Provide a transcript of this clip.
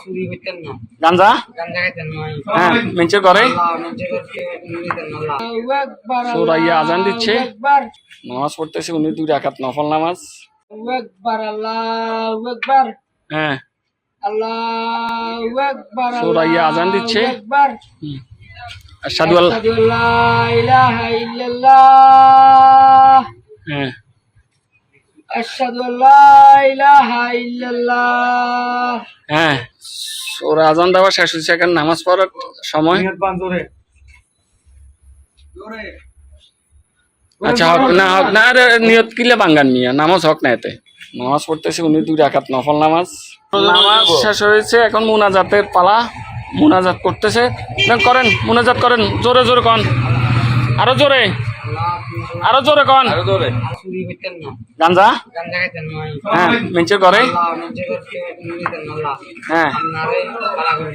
চুরি করতেন না, গাঞ্জা গাঞ্জা খাইতেন না, হ্যাঁ মেঞ্চে করে মানুষের করতে নিতেন না। আল্লাহু আকবার, সূরাইয়া আজান দিচ্ছে, আল্লাহু আকবার, নামাজ পড়তেছে উনি 2 রাকাত নফল নামাজ। আল্লাহু আকবার, আল্লাহু আকবার, হ্যাঁ আল্লাহু আকবার, সূরাইয়া আজান দিচ্ছে। আল্লাহু আকবার। আশহাদু আল্লাহ, আশহাদু আল্লা ইলাহা ইল্লাল্লাহ, হ্যাঁ আশহাদু আল্লা ইলাহা ইল্লাল্লাহ। হ্যাঁ সূরা আজান দেওয়া শেষ হচ্ছে, এখন নামাজ পড়ার সময়। আচ্ছা হক না, হক না, আরে নিয়ত কিলে বাঙ্গান মিয়া, নামাজ হক না এতে। নামাজ পড়তেছে উনি 2 রাকাত নফল নামাজ। নামাজ শেষ হয়েছে, এখন মুনাজাতের পালা। মুনাজাত করতেছে, করেন মুনাজাত করেন, জোরে জোরে কন, আরো জোরে, আরো জোরে কন। চুরি করতেন না, গাঞ্জা গাঞ্জা খাইতেন না, হ্যাঁ মেঞ্চে করে, মানুষের করতে নিতেন না। হ্যাঁ আপনারে পালা করে